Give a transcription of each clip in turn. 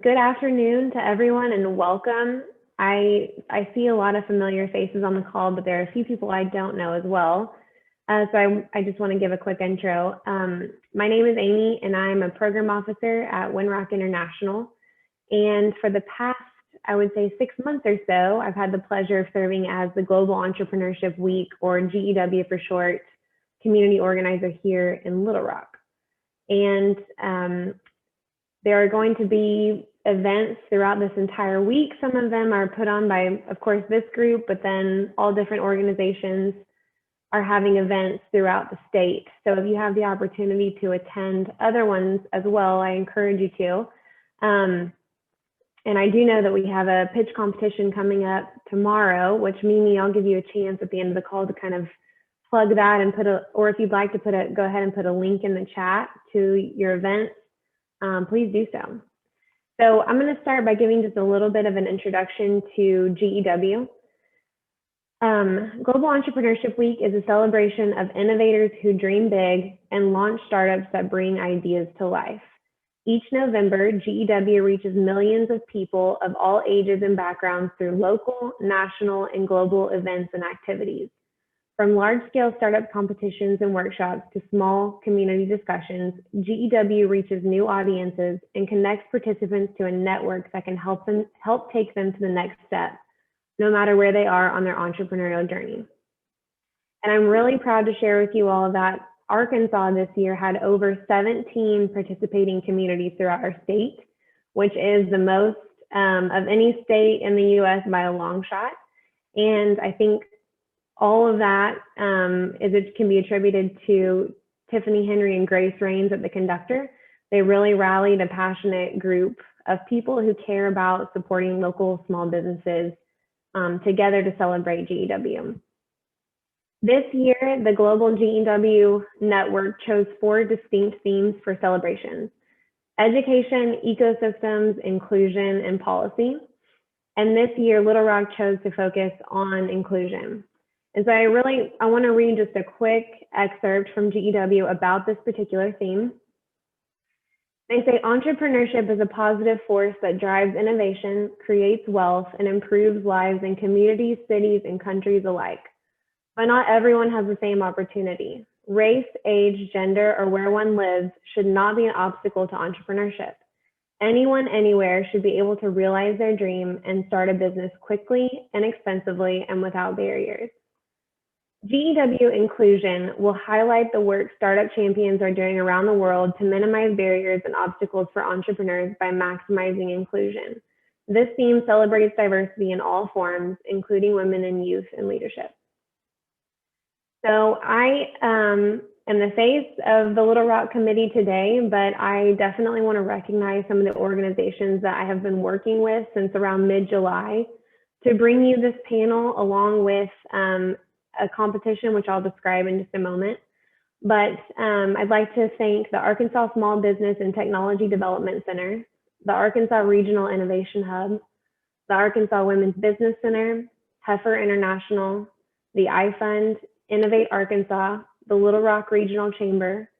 Good afternoon to everyone and welcome. I see a lot of familiar faces on the call, but there are a few people I don't know as well. So I just want to give a quick intro. My name is Amy and I'm a program officer at Winrock International. And for the past, I would say 6 months or so, I've had the pleasure of serving as the Global Entrepreneurship Week, or GEW for short, community organizer here in Little Rock. And there are going to be events throughout this entire week. Some of them are put on by, of course, this group, but then all different organizations are having events throughout the state. So if you have the opportunity to attend other ones as well, I encourage you to. And I do know that we have a pitch competition coming up tomorrow, which Mimi, I'll give you a chance at the end of the call to kind of plug that and or if you'd like to go ahead and put a link in the chat to your event, please do so. So I'm going to start by giving just a little bit of an introduction to GEW. Global Entrepreneurship Week is a celebration of innovators who dream big and launch startups that bring ideas to life. Each November, GEW reaches millions of people of all ages and backgrounds through local, national, and global events and activities. From large-scale startup competitions and workshops to small community discussions, GEW reaches new audiences and connects participants to a network that can help take them to the next step, no matter where they are on their entrepreneurial journey. And I'm really proud to share with you all that Arkansas this year had over 17 participating communities throughout our state, which is the most of any state in the US by a long shot. And I think all of that can be attributed to Tiffany Henry and Grace Rains at the Conductor. They really rallied a passionate group of people who care about supporting local small businesses together to celebrate GEW. This year, the Global GEW Network chose 4 distinct themes for celebrations: education, ecosystems, inclusion, and policy. And this year, Little Rock chose to focus on inclusion. And so I want to read just a quick excerpt from GEW about this particular theme. They say, entrepreneurship is a positive force that drives innovation, creates wealth, and improves lives in communities, cities, and countries alike. But not everyone has the same opportunity. Race, age, gender, or where one lives should not be an obstacle to entrepreneurship. Anyone, anywhere should be able to realize their dream and start a business quickly, inexpensively, and without barriers. GEW Inclusion will highlight the work startup champions are doing around the world to minimize barriers and obstacles for entrepreneurs by maximizing inclusion. This theme celebrates diversity in all forms, including women and youth in leadership. So I am the face of the Little Rock Committee today, but I definitely want to recognize some of the organizations that I have been working with since around mid-July to bring you this panel along with a competition, which I'll describe in just a moment. But I'd like to thank the Arkansas Small Business and Technology Development Center, the Arkansas Regional Innovation Hub, the Arkansas Women's Business Center, Heifer International, the iFund, Innovate Arkansas, the Little Rock Regional Chamber,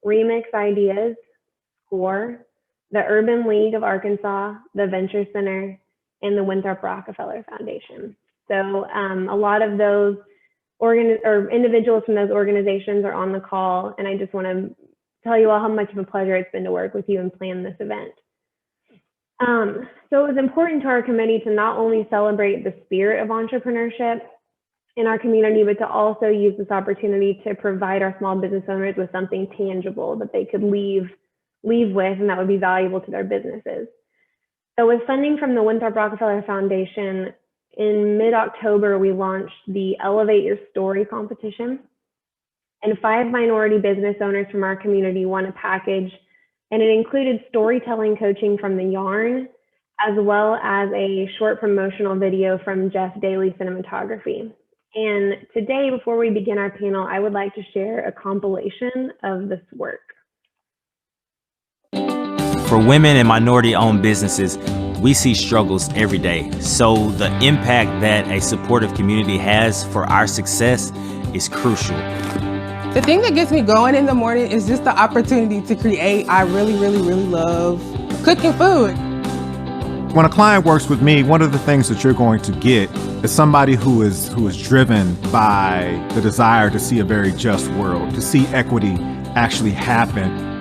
Remix Ideas, SCORE, the Urban League of Arkansas, the Venture Center, and the Winthrop Rockefeller Foundation. So a lot of those individuals from those organizations are on the call, and I just want to tell you all how much of a pleasure it's been to work with you and plan this event. So it was important to our committee to not only celebrate the spirit of entrepreneurship in our community, but to also use this opportunity to provide our small business owners with something tangible that they could leave with and that would be valuable to their businesses. So with funding from the Winthrop Rockefeller Foundation, in mid-October, we launched the Elevate Your Story competition, and 5 minority business owners from our community won a package, and it included storytelling coaching from The Yarn, as well as a short promotional video from Jeff Daly Cinematography. And today, before we begin our panel, I would like to share a compilation of this work. For women and minority-owned businesses, we see struggles every day. So the impact that a supportive community has for our success is crucial. The thing that gets me going in the morning is just the opportunity to create. I really love cooking food. When a client works with me, one of the things that you're going to get is somebody who is driven by the desire to see a very just world, to see equity actually happen.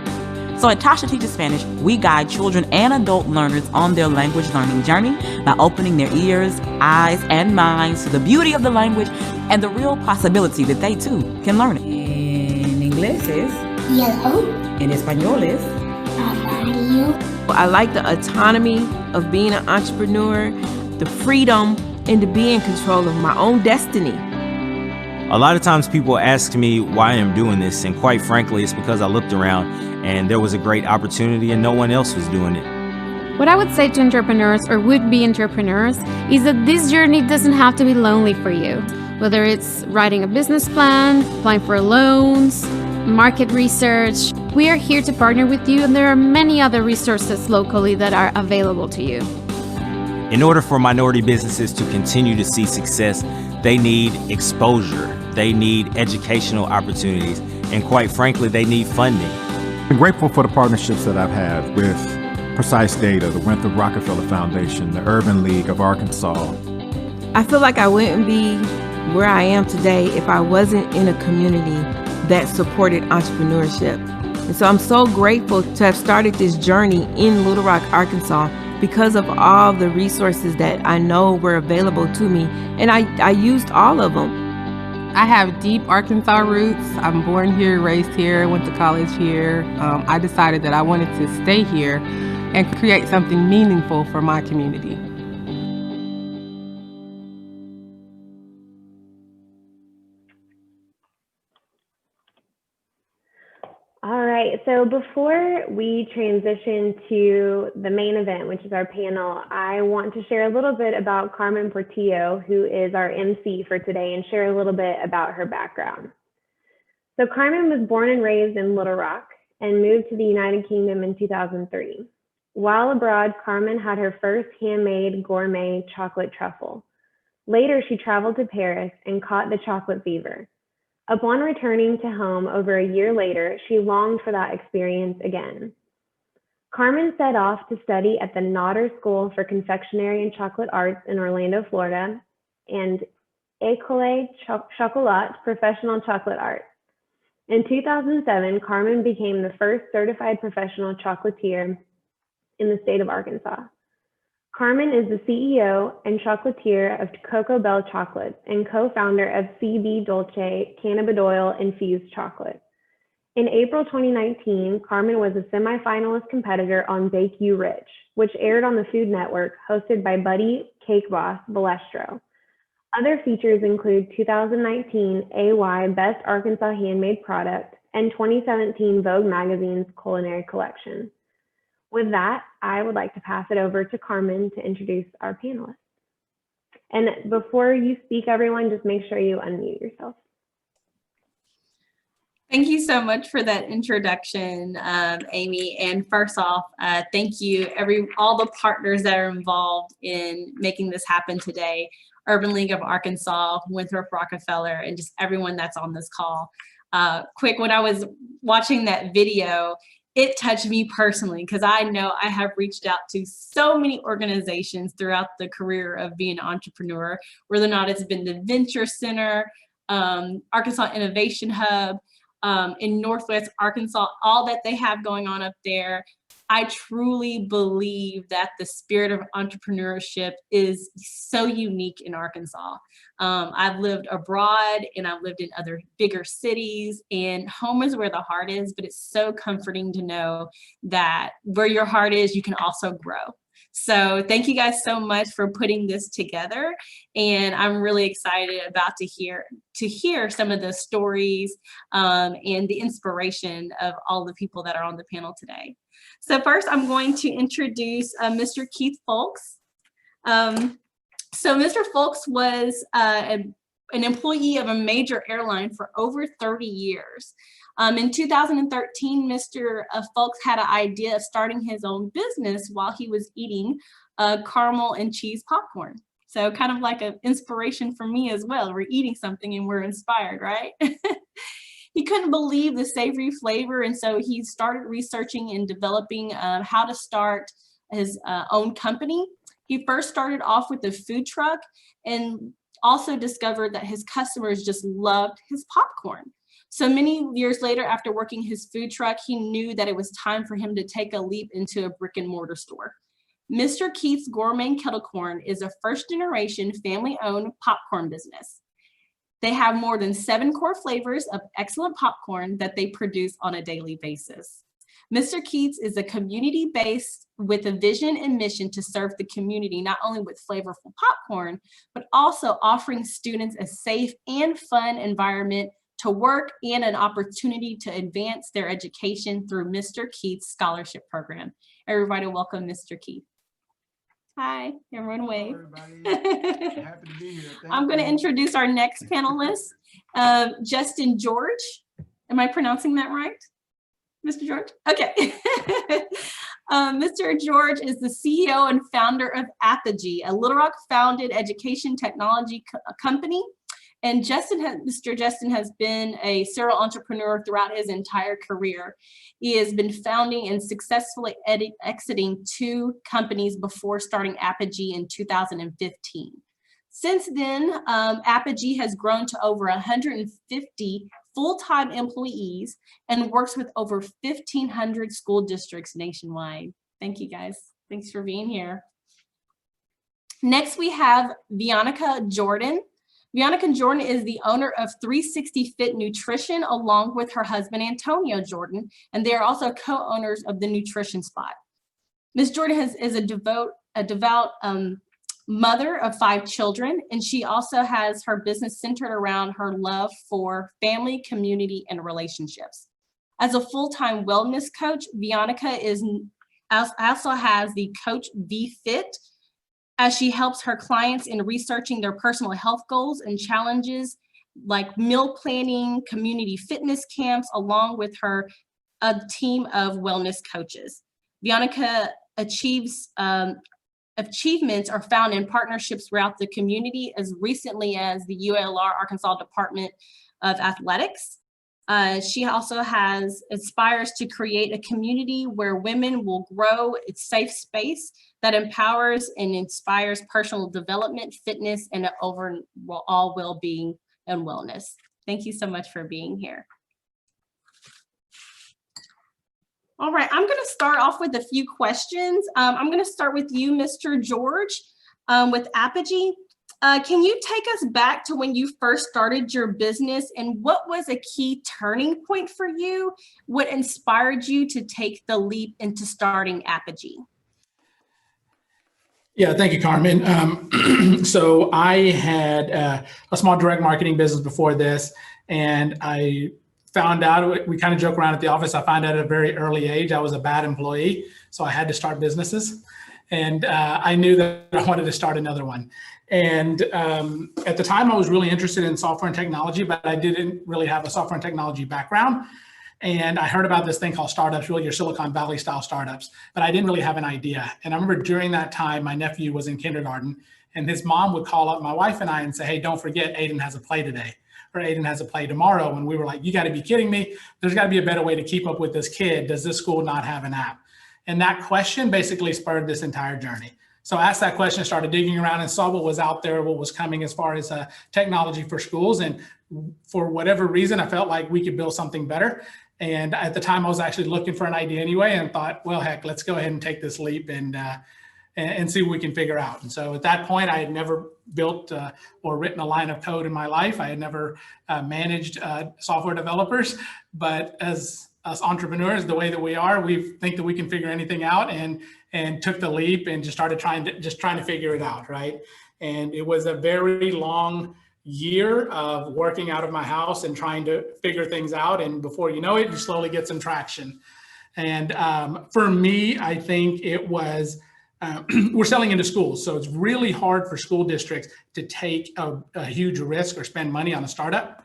So at Tasha Teaches Spanish, we guide children and adult learners on their language learning journey by opening their ears, eyes, and minds to the beauty of the language and the real possibility that they too can learn it. En inglés es yellow. en español es Amarillo. I like the autonomy of being an entrepreneur, the freedom, and to be in control of my own destiny. A lot of times people ask me why I'm doing this, and quite frankly, it's because I looked around and there was a great opportunity and no one else was doing it. What I would say to entrepreneurs or would-be entrepreneurs is that this journey doesn't have to be lonely for you. Whether it's writing a business plan, applying for loans, market research, we are here to partner with you, and there are many other resources locally that are available to you. In order for minority businesses to continue to see success, they need exposure, they need educational opportunities, and quite frankly, they need funding. I'm grateful for the partnerships that I've had with Precise Data, the Winthrop Rockefeller Foundation, the Urban League of Arkansas. I feel like I wouldn't be where I am today if I wasn't in a community that supported entrepreneurship. And so I'm so grateful to have started this journey in Little Rock, Arkansas, because of all the resources that I know were available to me. And I used all of them. I have deep Arkansas roots. I'm born here, raised here, went to college here. I decided that I wanted to stay here and create something meaningful for my community. All right, so before we transition to the main event, which is our panel, I want to share a little bit about Carmen Portillo, who is our MC for today, and share a little bit about her background. So Carmen was born and raised in Little Rock and moved to the United Kingdom in 2003. While abroad, Carmen had her first handmade gourmet chocolate truffle. Later, she traveled to Paris and caught the chocolate fever. Upon returning to home over a year later, she longed for that experience again. Carmen set off to study at the Nodder School for Confectionery and Chocolate Arts in Orlando, Florida, and École Chocolat Professional Chocolate Art. In 2007, Carmen became the first certified professional chocolatier in the state of Arkansas. Carmen is the CEO and chocolatier of Cocoa Belle Chocolates and co-founder of CB Dolce Cannabidiol Infused Chocolate. In April 2019, Carmen was a semifinalist competitor on Bake You Rich, which aired on the Food Network, hosted by Buddy Cake Boss Bellestro. Other features include 2019 AY Best Arkansas Handmade Product and 2017 Vogue Magazine's Culinary Collection. With that, I would like to pass it over to Carmen to introduce our panelists. And before you speak, everyone, just make sure you unmute yourself. Thank you so much for that introduction, Amy. And first off, thank you all the partners that are involved in making this happen today. Urban League of Arkansas, Winthrop Rockefeller, and just everyone that's on this call. Quick, when I was watching that video, it touched me personally because I know I have reached out to so many organizations throughout the career of being an entrepreneur, whether or not it's been the Venture Center, Arkansas Innovation Hub, in Northwest Arkansas, all that they have going on up there. I truly believe that the spirit of entrepreneurship is so unique in Arkansas. I've lived abroad and I've lived in other bigger cities, and home is where the heart is, but it's so comforting to know that where your heart is, you can also grow. So thank you guys so much for putting this together. And I'm really excited about to hear some of the stories and the inspiration of all the people that are on the panel today. So first, I'm going to introduce Mr. Keith Fulks. So Mr. Fulks was an employee of a major airline for over 30 years. In 2013, Mr. Fulks had an idea of starting his own business while he was eating caramel and cheese popcorn. So kind of like an inspiration for me as well. We're eating something and we're inspired, right? He couldn't believe the savory flavor, and so he started researching and developing how to start his own company. He first started off with a food truck and also discovered that his customers just loved his popcorn. So many years later, after working his food truck, he knew that it was time for him to take a leap into a brick and mortar store. Mr. Keith's Gourmet and Kettlecorn is a first-generation family-owned popcorn business. They have more than 7 core flavors of excellent popcorn that they produce on a daily basis. Mr. Keith's is a community-based with a vision and mission to serve the community, not only with flavorful popcorn, but also offering students a safe and fun environment to work and an opportunity to advance their education through Mr. Keith's scholarship program. Everybody welcome Mr. Keith. Hi, everyone wave. Happy to be here. I'm going to introduce our next panelist, Jeston George. Am I pronouncing that right? Mr. George? Okay. Mr. George is the CEO and founder of Apptegy, a Little Rock founded education technology company. And Mr. Jeston has been a serial entrepreneur throughout his entire career. He has been founding and successfully exiting 2 companies before starting Apptegy in 2015. Since then, Apptegy has grown to over 150 full-time employees and works with over 1,500 school districts nationwide. Thank you, guys. Thanks for being here. Next, we have Veronica Jordan. Veronica Jordan is the owner of 360 Fit Nutrition, along with her husband, Antonio Jordan, and they are also co-owners of the Nutrition Spot. Ms. Jordan is a devout mother of 5 children, and she also has her business centered around her love for family, community, and relationships. As a full-time wellness coach, Veronica also has the Coach V Fit, as she helps her clients in researching their personal health goals and challenges like meal planning, community fitness camps, along with her team of wellness coaches. Veronica achievements are found in partnerships throughout the community as recently as the ULR Arkansas Department of Athletics. She also aspires to create a community where women will grow a safe space that empowers and inspires personal development, fitness, and overall well-being and wellness. Thank you so much for being here. All right, I'm going to start off with a few questions. I'm going to start with you, Mr. George, with Apptegy. Can you take us back to when you first started your business, and what was a key turning point for you? What inspired you to take the leap into starting Apptegy? Yeah, thank you, Carmen. So I had a small direct marketing business before this, and I found out, we kind of joke around at the office, I found out at a very early age I was a bad employee, so I had to start businesses. And I knew that I wanted to start another one. And at the time, I was really interested in software and technology, but I didn't really have a software and technology background. And I heard about this thing called startups, really your Silicon Valley style startups, but I didn't really have an idea. And I remember during that time, my nephew was in kindergarten, and his mom would call up my wife and I and say, hey, don't forget, Aiden has a play today, or Aiden has a play tomorrow. And we were like, you got to be kidding me. There's got to be a better way to keep up with this kid. Does this school not have an app? And that question basically spurred this entire journey. So I asked that question, started digging around and saw what was out there, what was coming as far as technology for schools. And for whatever reason, I felt like we could build something better. And at the time I was actually looking for an idea anyway, and thought, well, heck, let's go ahead and take this leap and see what we can figure out. And so at that point, I had never built or written a line of code in my life. I had never managed software developers, but as us entrepreneurs, the way that we are, we think that we can figure anything out, and took the leap and just started trying to figure it out, right? And it was a very long year of working out of my house and trying to figure things out. And before you know it, you slowly get some traction. And for me, I think it was, we're selling into schools. So it's really hard for school districts to take a huge risk or spend money on a startup,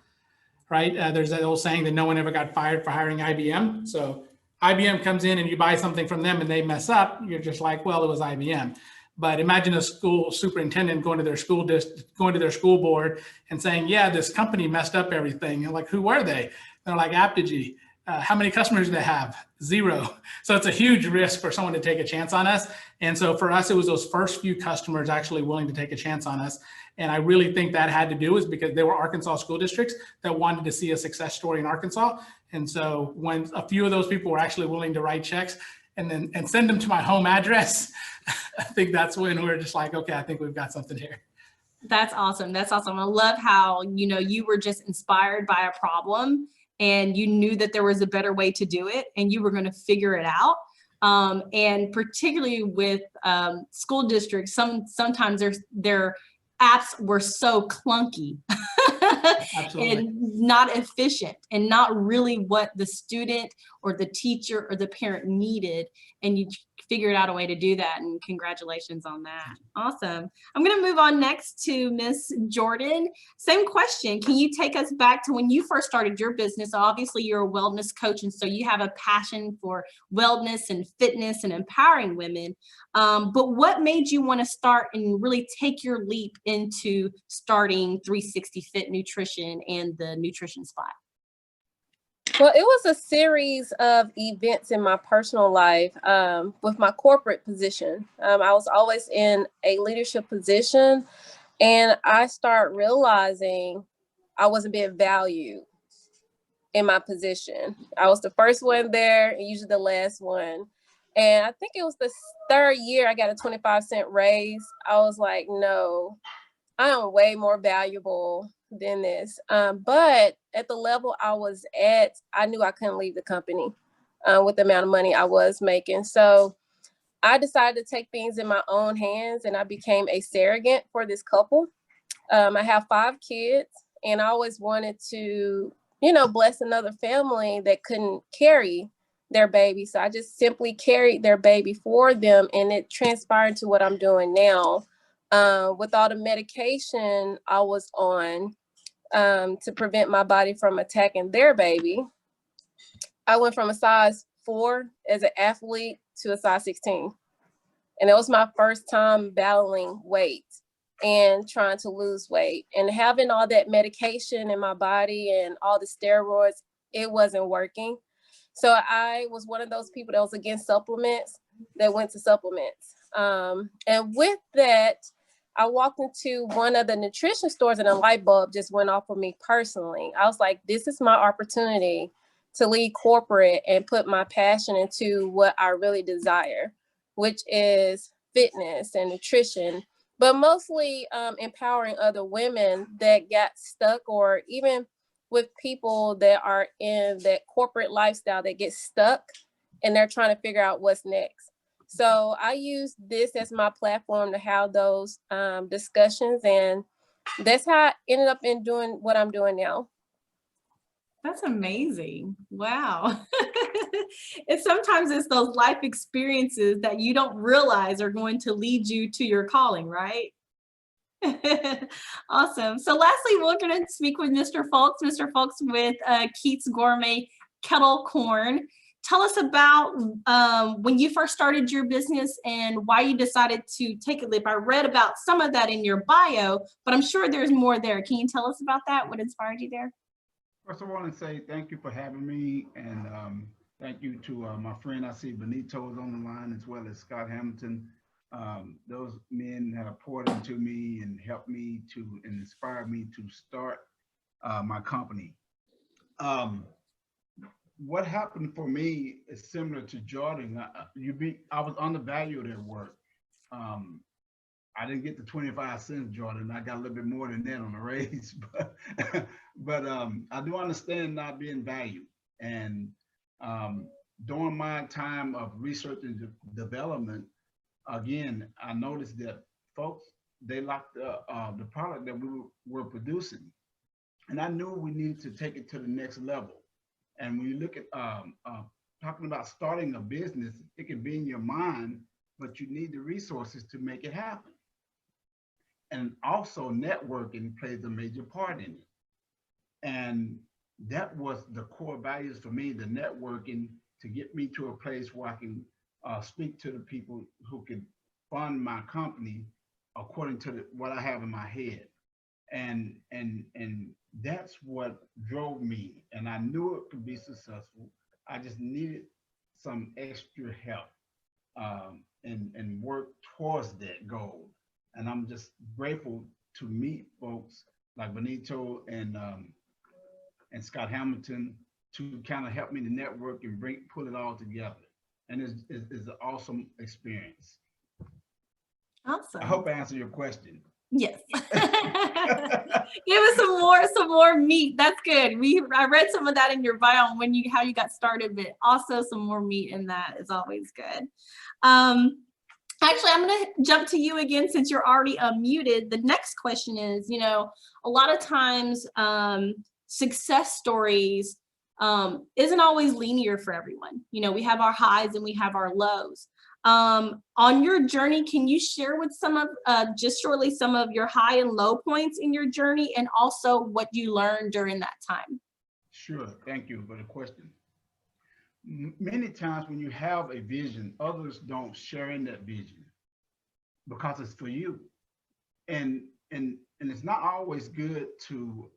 right? There's that old saying that no one ever got fired for hiring IBM. So IBM comes in and you buy something from them and they mess up, you're just like, well, it was IBM. But imagine a school superintendent going to their school board and saying, yeah, this company messed up everything. And like, who were they? They're like, Apptegy. How many customers do they have? 0. So it's a huge risk for someone to take a chance on us. And so for us, it was those first few customers actually willing to take a chance on us. And I really think that had to do is because they were Arkansas school districts that wanted to see a success story in Arkansas. And so when a few of those people were actually willing to write checks and send them to my home address, I think that's when we're just like, okay, I think we've got something here. That's awesome. That's awesome. I love how, you were just inspired by a problem and you knew that there was a better way to do it and you were going to figure it out. And particularly with school districts, sometimes their apps were so clunky and not efficient and not really what the student or the teacher or the parent needed. And you figured out a way to do that. And congratulations on that. Awesome. I'm going to move on next to Miss Jordan. Same question. Can you take us back to when you first started your business? Obviously, you're a wellness coach, and so you have a passion for wellness and fitness and empowering women. But what made you want to start and really take your leap into starting 360 Fit Nutrition and the Nutrition Spot? Well, it was a series of events in my personal life with my corporate position. I was always in a leadership position, and I started realizing I wasn't being valued in my position. I was the first one there and usually the last one. And I think it was the third year I got a 25-cent raise. I was like, no, I am way more valuable than this. But at the level I was at, I knew I couldn't leave the company with the amount of money I was making. So I decided to take things in my own hands, and I became a surrogate for this couple. I have 5 kids, and I always wanted to, bless another family that couldn't carry their baby. So I just simply carried their baby for them, and it transpired to what I'm doing now. With all the medication I was on to prevent my body from attacking their baby, I went from a size 4 as an athlete to a size 16. And it was my first time battling weight and trying to lose weight. And having all that medication in my body and all the steroids, it wasn't working. So I was one of those people that was against supplements that went to supplements. And with that, I walked into one of the nutrition stores and a light bulb just went off for me personally. I was like, this is my opportunity to leave corporate and put my passion into what I really desire, which is fitness and nutrition, but mostly empowering other women that got stuck, or even with people that are in that corporate lifestyle that get stuck and they're trying to figure out what's next. So I use this as my platform to have those discussions, and that's how I ended up in doing what I'm doing now. That's amazing. Wow. And sometimes it's those life experiences that you don't realize are going to lead you to your calling, right? Awesome. So lastly, we're going to speak with Mr. Fulks. Mr. Fulks with Keith's Gourmet Kettlecorn. Tell us about when you first started your business and why you decided to take a leap. I read about some of that in your bio, but I'm sure there's more there. Can you tell us about that? What inspired you there? First, I want to say thank you for having me, and thank you to my friend. I see Benito is on the line, as well as Scott Hamilton. Those men have poured into me and helped me to and inspired me to start my company. What happened for me is similar to Jordan. I was undervalued at work. I didn't get the 25 cents, Jordan. I got a little bit more than that on the raise, but I do understand not being valued. And during my time of research and development, again, I noticed that folks, they liked the product that we were producing. And I knew we needed to take it to the next level. And when you look at talking about starting a business, it can be in your mind, but you need the resources to make it happen. And also networking plays a major part in it. And that was the core values for me, the networking, to get me to a place where I can speak to the people who can fund my company according to what I have in my head. And that's what drove me. And I knew it could be successful. I just needed some extra help and work towards that goal. And I'm just grateful to meet folks like Benito and Scott Hamilton to kind of help me to network and pull it all together. And it's an awesome experience. Awesome. I hope I answered your question. Yes. Give us some more meat. That's good. I read some of that in your bio on how you got started, but also some more meat in that is always good. Actually, I'm going to jump to you again since you're already unmuted. The next question is, a lot of times success stories isn't always linear for everyone. We have our highs and we have our lows. On your journey, can you share with just shortly some of your high and low points in your journey, and also what you learned during that time? Sure. Thank you for the question. Many times when you have a vision, others don't share in that vision because it's for you. And it's not always good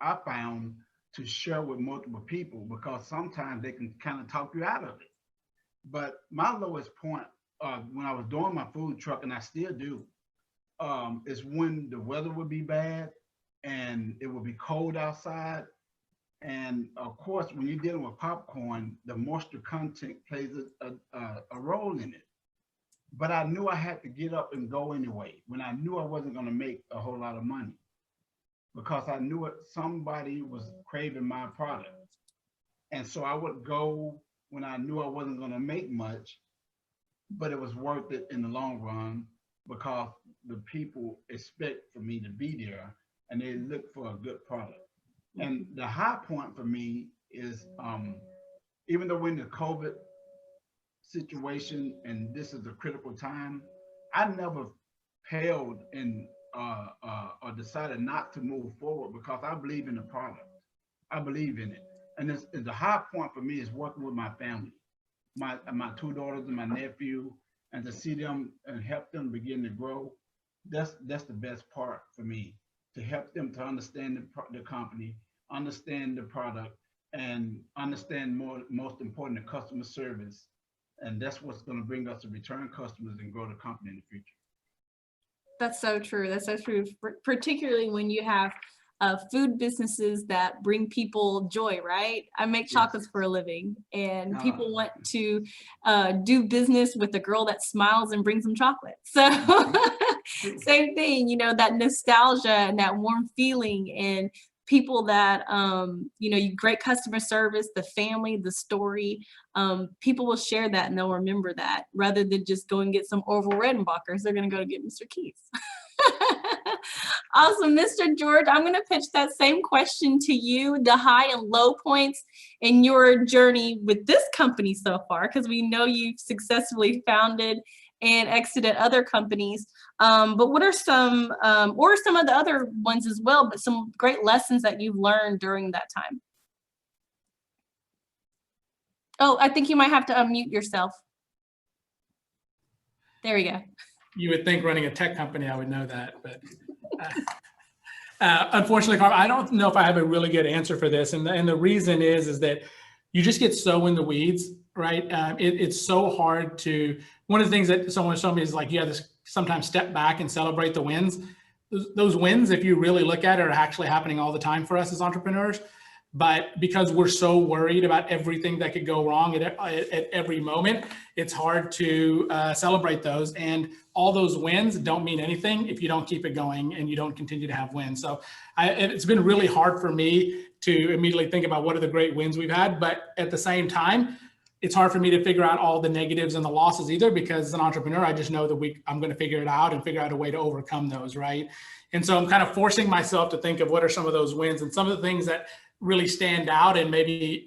I found, to share with multiple people, because sometimes they can kind of talk you out of it. But my lowest point when I was doing my food truck, and I still do, is when the weather would be bad and it would be cold outside. And of course, when you're dealing with popcorn, the moisture content plays a role in it. But I knew I had to get up and go anyway, when I knew I wasn't going to make a whole lot of money, because I knew somebody was craving my product. And so I would go when I knew I wasn't going to make much, but it was worth it in the long run, because the people expect for me to be there and they look for a good product. And the high point for me is, even though we're in the COVID situation and this is a critical time, I never failed or decided not to move forward, because I believe in the product. I believe in it. And the high point for me is working with my family, my two daughters and my nephew, and to see them and help them begin to grow. That's the best part for me, to help them to understand the company, understand the product, and understand most important, the customer service. And that's what's going to bring us to return customers and grow the company in the future. That's so true. That's so true, particularly when you have food businesses that bring people joy, right? I make chocolates for a living, and people want to do business with a girl that smiles and brings them chocolate. So same thing, that nostalgia and that warm feeling, and people that, great customer service, the family, the story, people will share that and they'll remember that, rather than just go and get some Orville Redenbacher's. They're going to go to get Mr. Keith's. Awesome. Mr. George, I'm going to pitch that same question to you, the high and low points in your journey with this company so far, because we know you've successfully founded and exited other companies. But what are some, or some of the other ones as well, but some great lessons that you've learned during that time? Oh, I think you might have to unmute yourself. There we go. You would think running a tech company, I would know that, but unfortunately, Carmel, I don't know if I have a really good answer for this. And the reason is that you just get so in the weeds, right? It's so hard to, one of the things that someone showed me is like, you have to sometimes step back and celebrate the wins. Those wins, if you really look at it, are actually happening all the time for us as entrepreneurs. But because we're so worried about everything that could go wrong at every moment, it's hard to celebrate those. And all those wins don't mean anything if you don't keep it going and you don't continue to have wins. So it's been really hard for me to immediately think about what are the great wins we've had. But at the same time, it's hard for me to figure out all the negatives and the losses either, because as an entrepreneur, I just know that I'm going to figure it out and figure out a way to overcome those, right? And so I'm kind of forcing myself to think of what are some of those wins, and some of the things that really stand out and maybe,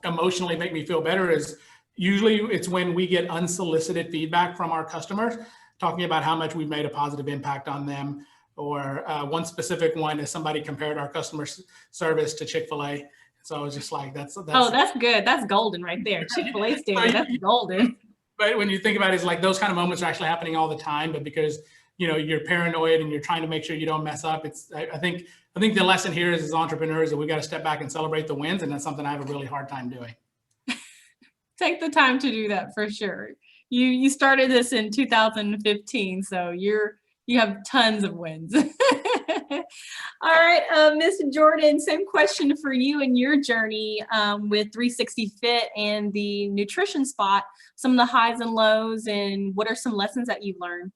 emotionally make me feel better is usually it's when we get unsolicited feedback from our customers talking about how much we've made a positive impact on them. Or one specific one is somebody compared our customer service to Chick-fil-A. So I was just like, that's oh, that's good. That's golden right there. Chick-fil-A standard, that's golden. But when you think about it, it's like those kind of moments are actually happening all the time, but because you're paranoid and you're trying to make sure you don't mess up. I think the lesson here is, as entrepreneurs, that we got to step back and celebrate the wins. And that's something I have a really hard time doing. Take the time to do that for sure. You started this in 2015, so you have tons of wins. All right, Ms. Jordan, same question for you and your journey with 360 Fit and the nutrition spot, some of the highs and lows, and what are some lessons that you've learned?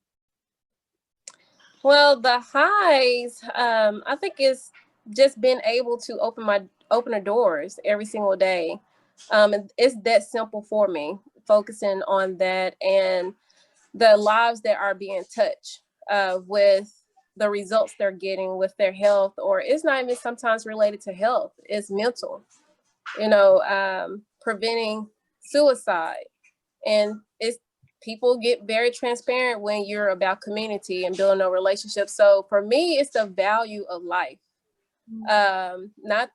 Well, the highs, I think, is just being able to open the doors every single day. And it's that simple for me, focusing on that and the lives that are being touched with the results they're getting with their health, or it's not even sometimes related to health, it's mental, preventing suicide. And people get very transparent when you're about community and building a relationship. So for me, it's the value of life, not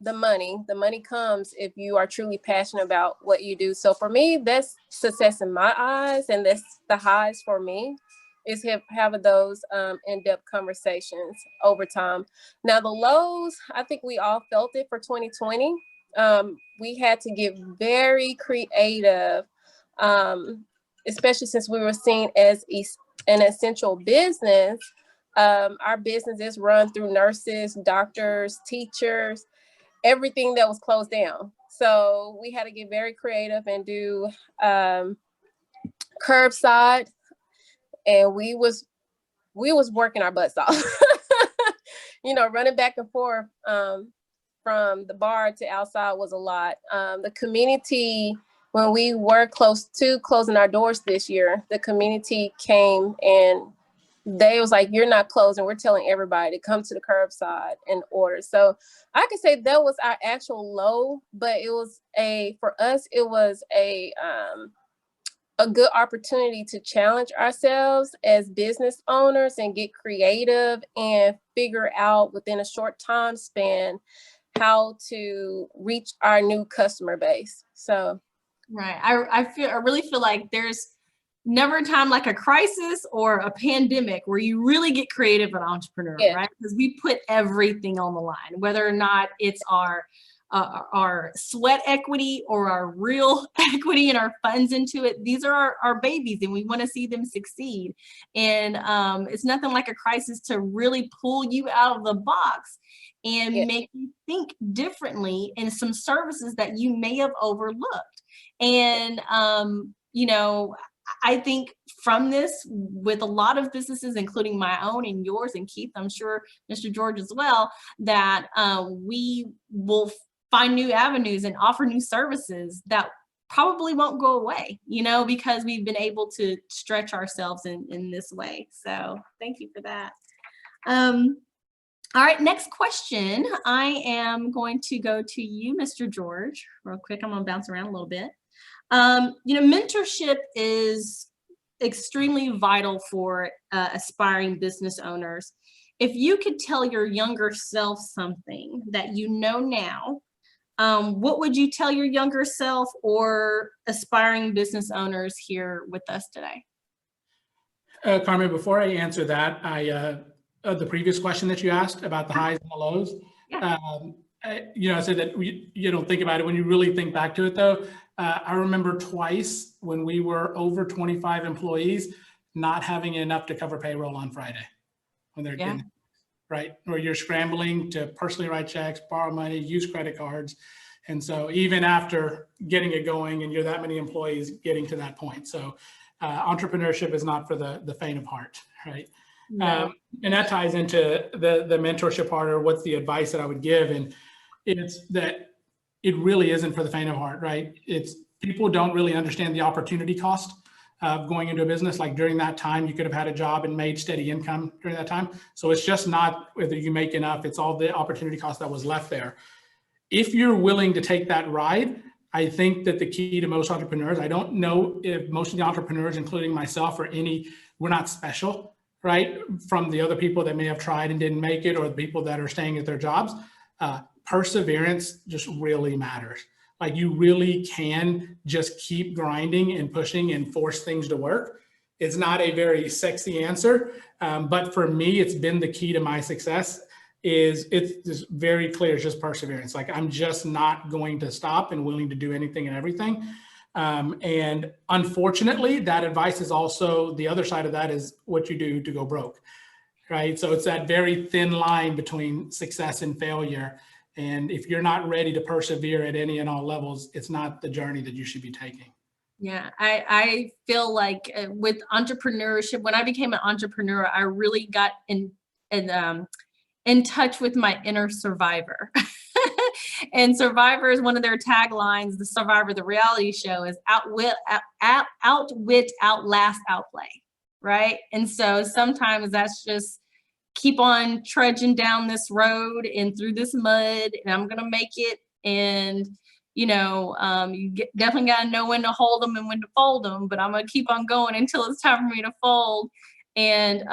the money. The money comes if you are truly passionate about what you do. So for me, that's success in my eyes, and that's the highs for me, is having those in-depth conversations over time. Now the lows, I think we all felt it for 2020. We had to get very creative, especially since we were seen as an essential business. Our business is run through nurses, doctors, teachers, everything that was closed down. So we had to get very creative and do curbside. And we was working our butts off, running back and forth from the bar to outside was a lot. The community, when we were close to closing our doors this year, the community came and they was like, "You're not closing. We're telling everybody to come to the curbside and order." So I could say that was our actual low, but for us, it was a good opportunity to challenge ourselves as business owners and get creative and figure out within a short time span how to reach our new customer base. So, right. I really feel like there's never a time like a crisis or a pandemic where you really get creative and entrepreneurial, right? Because we put everything on the line, whether or not it's our sweat equity or our real equity and our funds into it. These are our babies, and we want to see them succeed. And it's nothing like a crisis to really pull you out of the box and make you think differently in some services that you may have overlooked. And, I think from this, with a lot of businesses, including my own and yours and Keith, I'm sure Mr. George as well, that we will find new avenues and offer new services that probably won't go away, because we've been able to stretch ourselves in this way. So thank you for that. All right, next question. I am going to go to you, Mr. George, real quick. I'm going to bounce around a little bit. Mentorship is extremely vital for aspiring business owners. If you could tell your younger self something that you know now, what would you tell your younger self or aspiring business owners here with us today? Carmen, before I answer that, the previous question that you asked about the highs and the lows, I said that you don't think about it. When you really think back to it, though, I remember twice when we were over 25 employees not having enough to cover payroll on Friday when they're getting, right? Or you're scrambling to personally write checks, borrow money, use credit cards. And so even after getting it going and you're that many employees getting to that point. So entrepreneurship is not for the faint of heart, right? No. And that ties into the mentorship part, or what's the advice that I would give. And it's that it really isn't for the faint of heart, right? It's people don't really understand the opportunity cost of going into a business. Like during that time, you could have had a job and made steady income during that time. So it's just not whether you make enough, it's all the opportunity cost that was left there. If you're willing to take that ride, I think that the key to most entrepreneurs, I don't know if most of the entrepreneurs, including myself, we're not special, right? From the other people that may have tried and didn't make it, or the people that are staying at their jobs. Perseverance just really matters. Like you really can just keep grinding and pushing and force things to work. It's not a very sexy answer, but for me, it's been the key to my success. It's just very clear, it's just perseverance. Like, I'm just not going to stop and willing to do anything and everything. And unfortunately, that advice is also, the other side of that is what you do to go broke, right? So it's that very thin line between success and failure. And if you're not ready to persevere at any and all levels, it's not the journey that you should be taking. Yeah, I feel like with entrepreneurship, when I became an entrepreneur, I really got in touch with my inner survivor. And Survivor is one of their taglines. The Survivor, the reality show, is outwit, outlast, outplay, right? And so sometimes that's just keep on trudging down this road and through this mud, and I'm gonna make it. And you know, definitely got to know when to hold them and when to fold them, but I'm going to keep on going until it's time for me to fold. And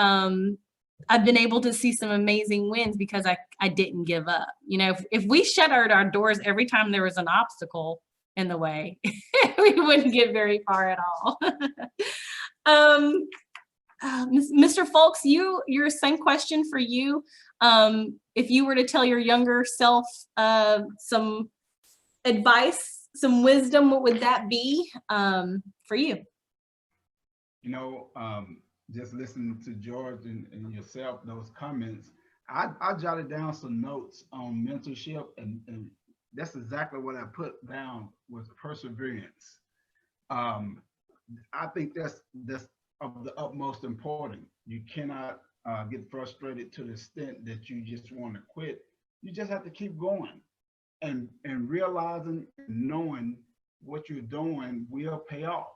I've been able to see some amazing wins because I didn't give up. You know, if we shut our doors every time there was an obstacle in the way, we wouldn't get very far at all. Mr. Fulks, your same question for you. If you were to tell your younger self some advice, some wisdom, what would that be for you? You know, just listening to George and yourself, those comments, I jotted down some notes on mentorship, and that's exactly what I put down was perseverance. I think that's of the utmost important. You cannot get frustrated to the extent that you just want to quit. You just have to keep going. And realizing, knowing what you're doing will pay off.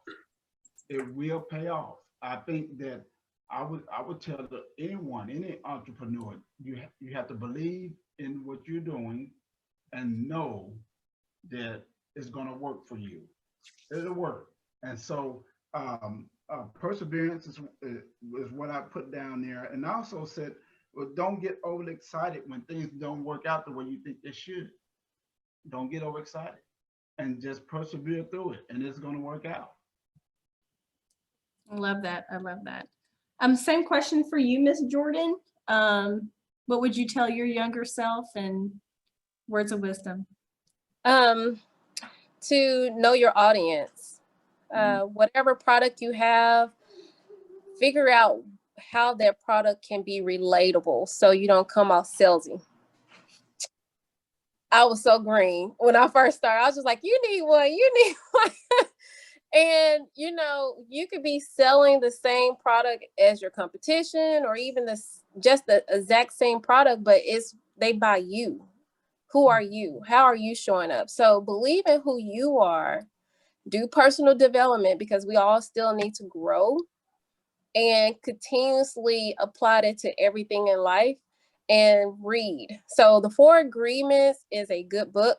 It will pay off. I think that I would tell anyone, any entrepreneur, you have to believe in what you're doing and know that it's going to work for you. It'll work. And so perseverance is what I put down there. And I also said, well, don't get overly excited when things don't work out the way you think they should. Don't get overexcited and just persevere through it, and it's going to work out. I love that. I love that. Same question for you, Miss Jordan. What would you tell your younger self, and words of wisdom? To know your audience. Whatever product you have, figure out how that product can be relatable so you don't come off salesy. I was so green when I first started. I was just like, you need one. And, you know, you could be selling the same product as your competition, or even just the exact same product, but they buy you. Who are you? How are you showing up? So believe in who you are. Do personal development, because we all still need to grow, and continuously apply it to everything in life. And read. So the 4 Agreements is a good book.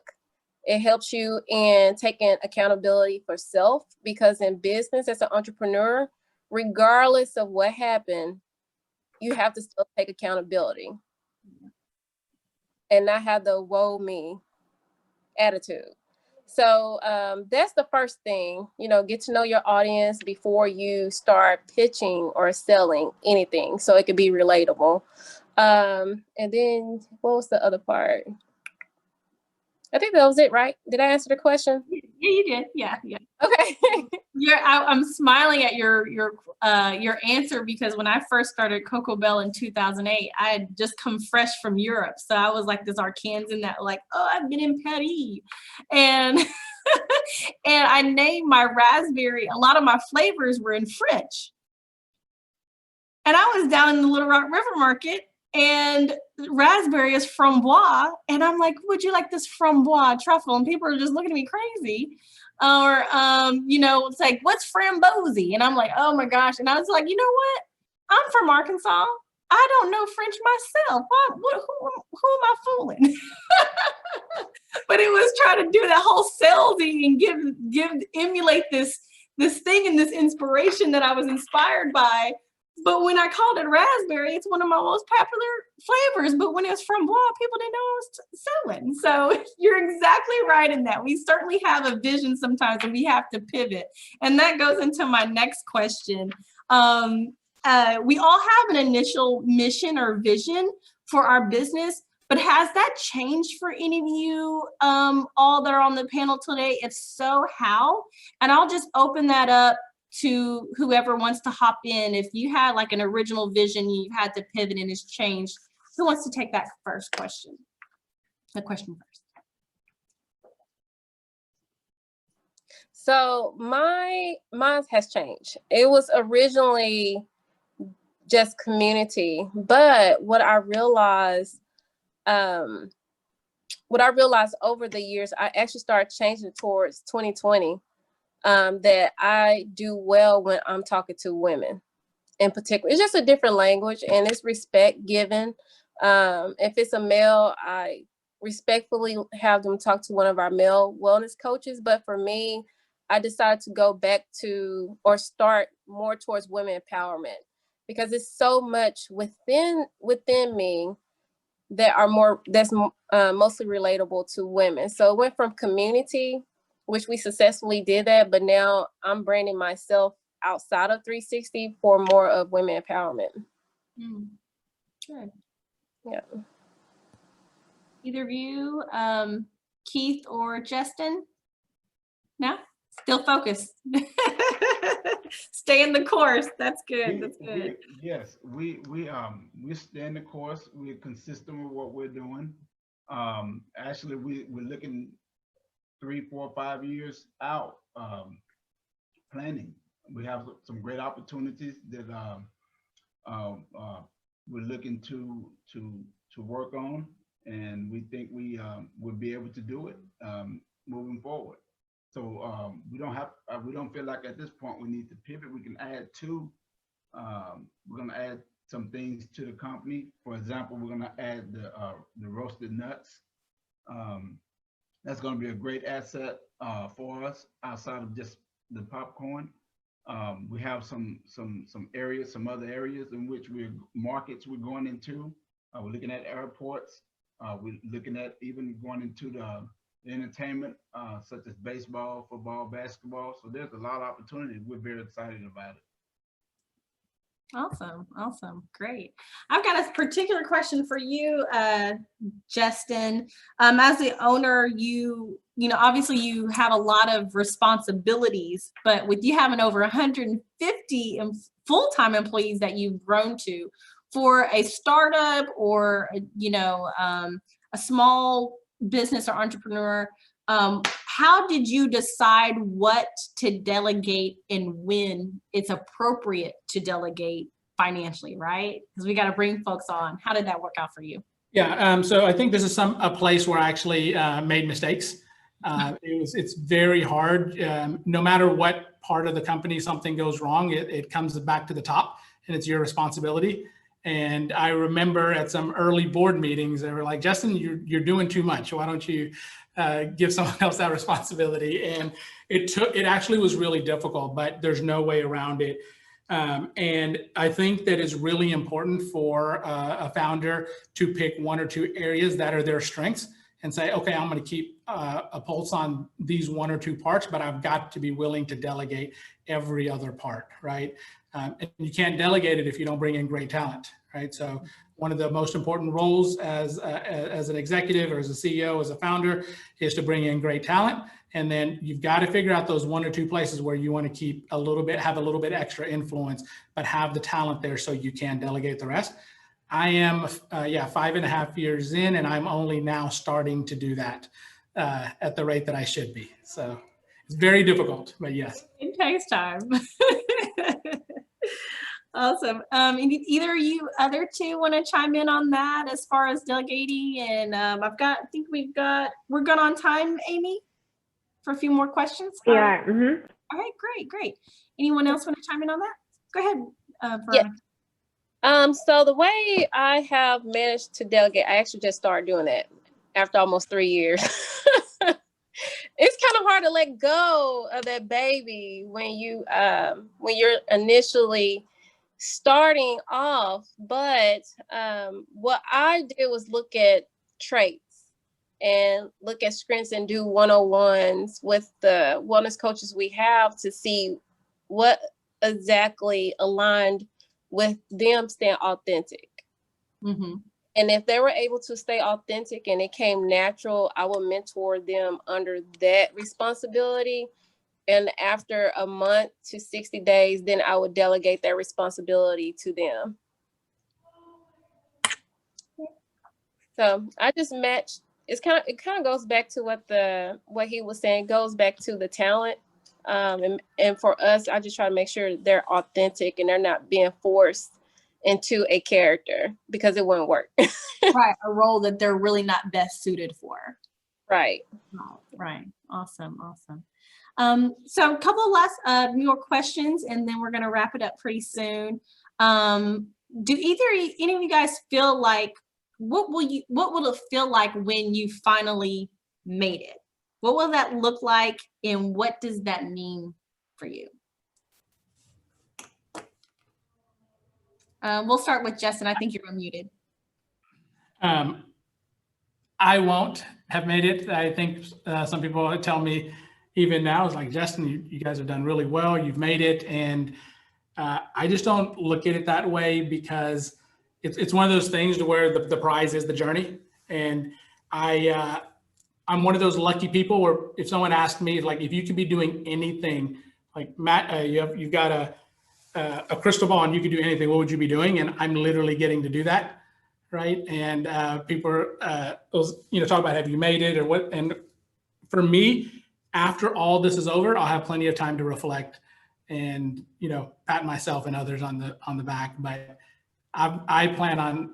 It helps you in taking accountability for self, because in business as an entrepreneur, regardless of what happened, you have to still take accountability and not have the woe me attitude. So that's the first thing, you know, get to know your audience before you start pitching or selling anything, so it could be relatable. And then what was the other part? I think that was it, right? Did I answer the question? Yeah, you did. Yeah. Okay. I'm smiling at your answer, because when I first started Cocoa Belle in 2008, I had just come fresh from Europe. So I was like this Arkansan that like, oh, I've been in Paris. And and I named my raspberry, a lot of my flavors were in French. And I was down in the Little Rock River Market, and raspberry is framboise. And I'm like, would you like this framboise truffle? And people are just looking at me crazy. Or, you know, it's like, what's frambozy? And I'm like, oh my gosh. And I was like, you know what? I'm from Arkansas. I don't know French myself. Who am I fooling? But it was trying to do that whole salesy and emulate this thing and this inspiration that I was inspired by. But when I called it raspberry, it's one of my most popular flavors. But when it was framboise, people didn't know I was selling. So you're exactly right in that. We certainly have a vision sometimes, and we have to pivot. And that goes into my next question. We all have an initial mission or vision for our business, but has that changed for any of you all that are on the panel today? If so, how? And I'll just open that up to whoever wants to hop in. If you had like an original vision, you've had to pivot and it's changed. Who wants to take that first question? The question first. So mine has changed. It was originally just community, but what I realized over the years, I actually started changing towards 2020, that I do well when I'm talking to women in particular. It's just a different language and it's respect given. If it's a male, I respectfully have them talk to one of our male wellness coaches. But for me, I decided to go back to or start more towards women empowerment because it's so much within me that are that's mostly relatable to women. So it went from community, which we successfully did that, but now I'm branding myself outside of 360 for more of women empowerment. Good. Yeah. Either of you, Keith or Jeston? No? Still focused. Stay in the course. That's good. That's good. Yes, we stay in the course. We're consistent with what we're doing. Actually, we're looking 3, 4, 5 years out, planning. We have some great opportunities that we're looking to work on, and we think we will be able to do it moving forward. So we don't feel like at this point we need to pivot. We can add to. We're going to add some things to the company. For example, we're going to add the roasted nuts. That's going to be a great asset for us outside of just the popcorn. We have some areas, some other areas in which markets we're going into. We're looking at airports. We're looking at even going into the entertainment, such as baseball, football, basketball. So there's a lot of opportunity. We're very excited about it. Awesome, great. I've got a particular question for you, Jeston. As the owner, you know, obviously you have a lot of responsibilities, but with you having over 150 full-time employees that you've grown to, for a startup or a small business or entrepreneur, how did you decide what to delegate and when it's appropriate to delegate financially, right? Because we got to bring folks on. How did that work out for you? Yeah, so I think this is a place where I actually made mistakes. It's very hard. No matter what part of the company something goes wrong, it comes back to the top, and it's your responsibility. And I remember at some early board meetings, they were like, Jeston, you're doing too much. Why don't you give someone else that responsibility? And it actually was really difficult, but there's no way around it. And I think that it's really important for a founder to pick 1 or 2 areas that are their strengths and say, okay, I'm going to keep a pulse on these 1 or 2 parts, but I've got to be willing to delegate every other part, right? And you can't delegate it if you don't bring in great talent, right? So one of the most important roles as an executive or as a CEO, as a founder, is to bring in great talent. And then you've got to figure out those 1 or 2 places where you want to keep have a little bit extra influence, but have the talent there so you can delegate the rest. I am, 5.5 years in, and I'm only now starting to do that at the rate that I should be. So it's very difficult, but yes. It takes time. Awesome. Either you other two want to chime in on that as far as delegating? And we're good on time, Amy, for a few more questions. Yeah. All right, great. Anyone else want to chime in on that? Go ahead. Yeah. So the way I have managed to delegate, I actually just started doing that after almost 3 years. It's kind of hard to let go of that baby when you're initially starting off. But what I did was look at traits and look at strengths and do 101s with the wellness coaches we have to see what exactly aligned with them staying authentic. Mm-hmm. And if they were able to stay authentic and it came natural, I would mentor them under that responsibility. And after a month to 60 days, then I would delegate that responsibility to them. So I just matched. It kind of goes back to what he was saying. It goes back to the talent, and for us, I just try to make sure they're authentic and they're not being forced into a character because it wouldn't work. Right, a role that they're really not best suited for. Right. Oh, right. Awesome. So a couple of last more questions, and then we're going to wrap it up pretty soon. Do any of you guys feel like what will it feel like when you finally made it? What will that look like, and what does that mean for you? We'll start with Justin. I think you're unmuted. I won't have made it. I think some people tell me even now, it's like, Justin, you guys have done really well. You've made it. And I just don't look at it that way, because it's one of those things to where the prize is the journey. And I'm one of those lucky people where if someone asked me, like, if you could be doing anything, like Matt, you've got a crystal ball and you could do anything, what would you be doing? And I'm literally getting to do that. Right. And people talk about, have you made it or what? And for me, after all this is over, I'll have plenty of time to reflect and, pat myself and others on the back. But I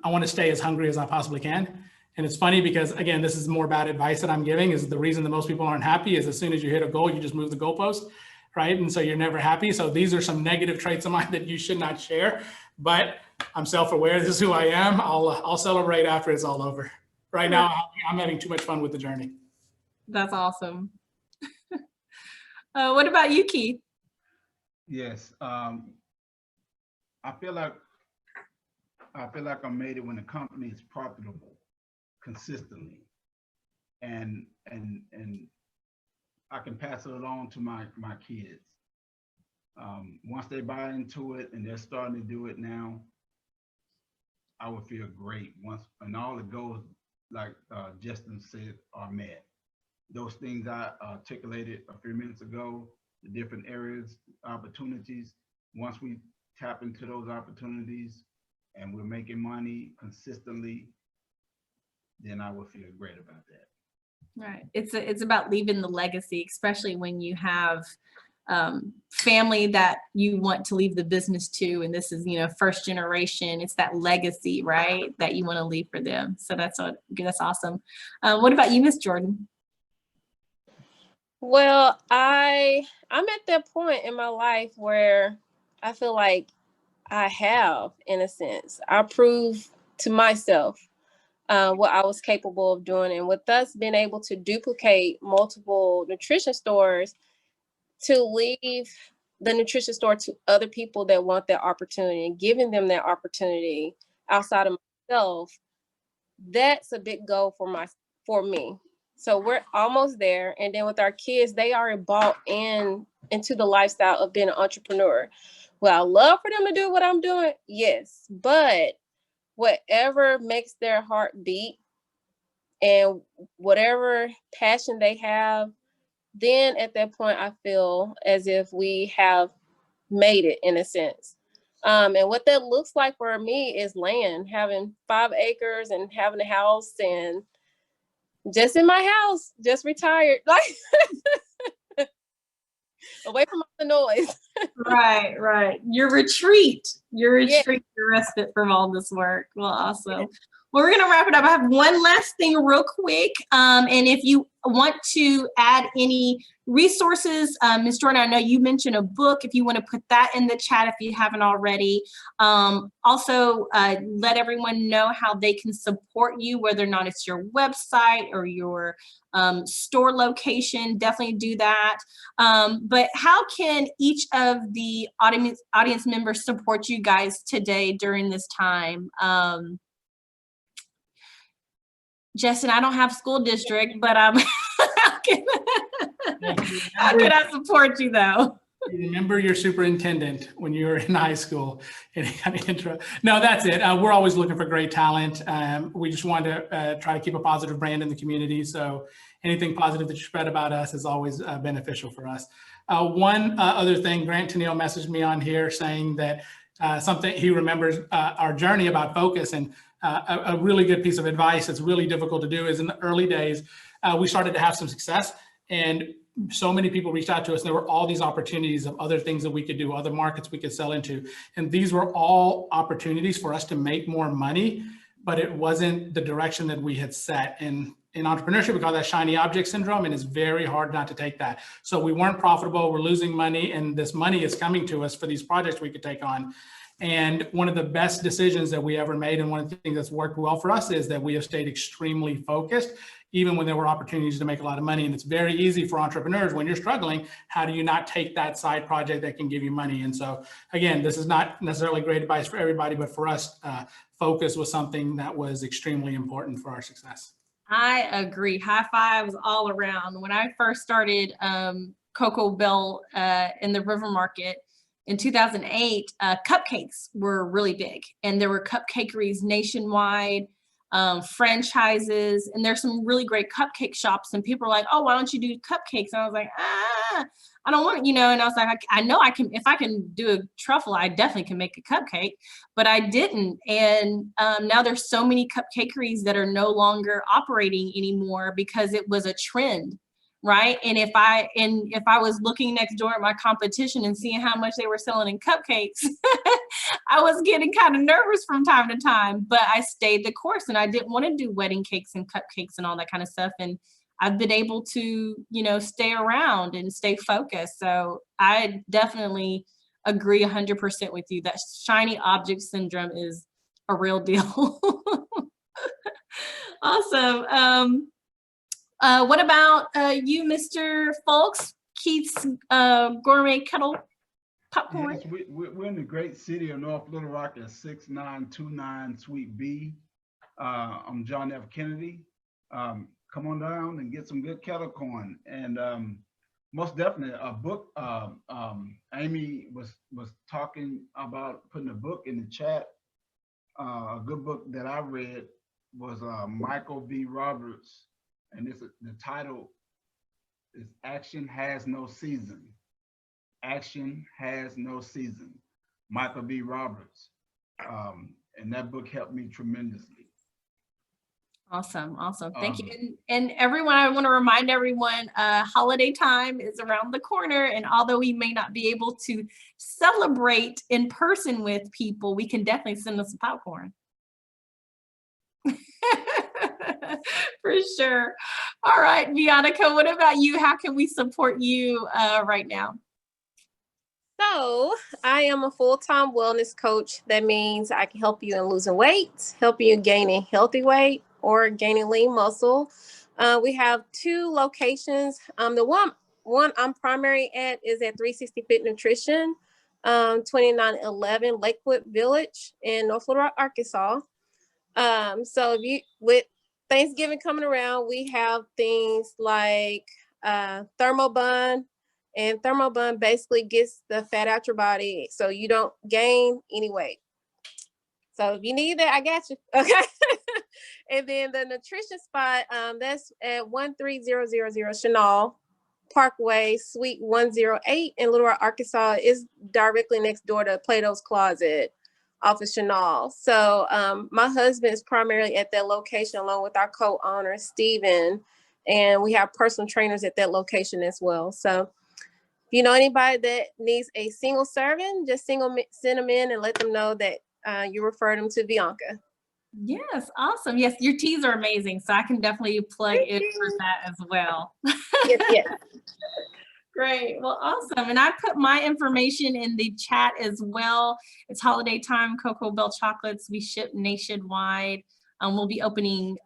want to stay as hungry as I possibly can. And it's funny because, again, this is more bad advice that I'm giving, is the reason that most people aren't happy is as soon as you hit a goal, you just move the goalpost. Right. And so you're never happy. So these are some negative traits of mine that you should not share, but I'm self-aware. This is who I am. I'll celebrate after it's all over. Right now, I'm having too much fun with the journey. That's awesome. What about you, Keith? Yes. I feel like I made it when the company is profitable consistently, and I can pass it along to my kids. Once they buy into it and they're starting to do it now, I would feel great once, and all the goals, like Jeston said, are met. Those things I articulated a few minutes ago, the different areas, opportunities, once we tap into those opportunities and we're making money consistently, then I would feel great about that. Right. It's about leaving the legacy, especially when you have family that you want to leave the business to, and this is first generation. It's that legacy, right, that you want to leave for them. So that's awesome. What about you, Miss Jordan? Well, I'm at that point in my life where I feel like I have, in a sense, I proved to myself what I was capable of doing, and with us being able to duplicate multiple nutrition stores, to leave the nutrition store to other people that want that opportunity and giving them that opportunity outside of myself, that's a big goal for me. So we're almost there. And then with our kids, they are bought into the lifestyle of being an entrepreneur. Well, I love for them to do what I'm doing, yes, but whatever makes their heart beat and whatever passion they have, then at that point, I feel as if we have made it, in a sense. And what that looks like for me is land, having 5 acres and having a house, and just in my house, just retired, like away from all the noise. Right. Your retreat, your respite from all this work. Well, awesome. Well, we're going to wrap it up. I have one last thing real quick. And if you want to add any resources, Ms. Jordan, I know you mentioned a book. If you want to put that in the chat if you haven't already. Also, let everyone know how they can support you, whether or not it's your website or your store location. Definitely do that. But how can each of the audience members support you guys today during this time? Justin, I don't have school district, but how can I support you though? You remember your superintendent when you were in high school? Any kind of intro? No, that's it. We're always looking for great talent. We just want to try to keep a positive brand in the community. So anything positive that you spread about us is always beneficial for us. One other thing, Grant Tennille messaged me on here saying that something he remembers our journey about focus, and a really good piece of advice that's really difficult to do is in the early days, we started to have some success, and so many people reached out to us. And there were all these opportunities of other things that we could do, other markets we could sell into. And these were all opportunities for us to make more money, but it wasn't the direction that we had set. And in entrepreneurship, we call that shiny object syndrome, and it's very hard not to take that. So we weren't profitable, we're losing money, and this money is coming to us for these projects we could take on. And one of the best decisions that we ever made, and one of the things that's worked well for us, is that we have stayed extremely focused, even when there were opportunities to make a lot of money. And it's very easy for entrepreneurs when you're struggling. How do you not take that side project that can give you money? And so again, this is not necessarily great advice for everybody, but for us, focus was something that was extremely important for our success. I agree. High fives all around. When I first started Cocoa Belle in the River Market in 2008, cupcakes were really big, and there were cupcakeries nationwide, franchises, and there's some really great cupcake shops, and people are like, oh, why don't you do cupcakes? And I was like, I don't want it, and I was like, I know I can, if I can do a truffle, I definitely can make a cupcake, but I didn't. And now there's so many cupcakeries that are no longer operating anymore because it was a trend, right? And if I was looking next door at my competition and seeing how much they were selling in cupcakes, I was getting kind of nervous from time to time, but I stayed the course, and I didn't want to do wedding cakes and cupcakes and all that kind of stuff. And I've been able to, stay around and stay focused. So I definitely agree 100% with you that shiny object syndrome is a real deal. Awesome. What about you, Mr. Fulks, Keith's Gourmet Kettle Popcorn? Yes, we're in the great city of North Little Rock at 6929 Suite B. I'm John F. Kennedy. Come on down and get some good Kettlecorn. And most definitely a book. Amy was talking about putting a book in the chat. A good book that I read was Michael V. Roberts. And the title is Action Has No Season. Action Has No Season. Michael B. Roberts. And that book helped me tremendously. Awesome. Thank you. And everyone, I want to remind everyone, holiday time is around the corner. And although we may not be able to celebrate in person with people, we can definitely send them some popcorn. For sure. All right, Bionica, what about you? How can we support you right now? So I am a full-time wellness coach. That means I can help you in losing weight, help you gaining healthy weight, or gaining lean muscle. We have 2 locations. The one I'm primary at is at 360 Fit Nutrition, 2911 Lakewood Village in North Little Rock, Arkansas. So if you, with Thanksgiving coming around, we have things like Thermobun, and Thermobun basically gets the fat out your body so you don't gain any weight. So if you need that, I got you. Okay. And then the nutrition spot, that's at 13000 Chenal Parkway, Suite 108 in Little Rock, Arkansas. Is directly next door to Plato's Closet off of Chenal. So my husband is primarily at that location along with our co-owner, Steven. And we have personal trainers at that location as well. So if you know anybody that needs a single serving, just send them in and let them know that you referred them to Bianca. Yes, awesome. Yes, your teas are amazing. So I can definitely plug in for that as well. Yes. Great. Well, awesome. And I put my information in the chat as well. It's holiday time, Cocoa Belle chocolates. We ship nationwide. We'll be opening,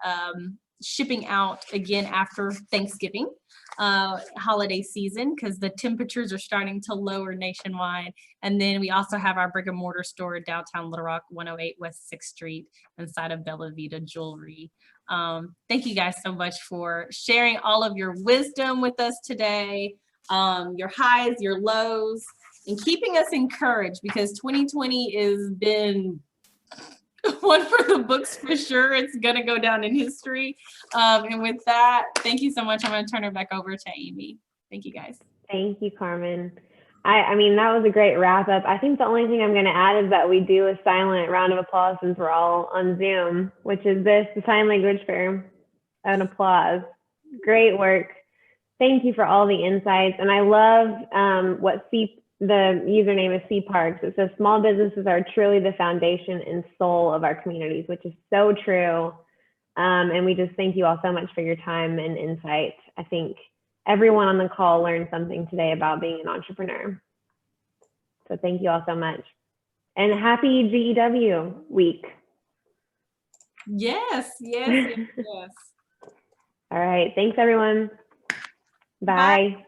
shipping out again after Thanksgiving holiday season, because the temperatures are starting to lower nationwide. And then we also have our brick and mortar store in downtown Little Rock, 108 West 6th Street, inside of Bella Vita Jewelry. Thank you guys so much for sharing all of your wisdom with us today. your highs, your lows, and keeping us encouraged, because 2020 has been one for the books for sure. It's going to go down in history. And with that, thank you so much. I'm going to turn it back over to Amy. Thank you, guys. Thank you, Carmen. I mean, that was a great wrap up. I think the only thing I'm going to add is that we do a silent round of applause since we're all on Zoom, which is the sign language for an applause. Great work. Thank you for all the insights. And I love what the username is C Parks. It says small businesses are truly the foundation and soul of our communities, which is so true. And we just thank you all so much for your time and insight. I think everyone on the call learned something today about being an entrepreneur. So thank you all so much. And happy GEW week. Yes, yes, yes, yes. All right. Thanks, everyone. Bye.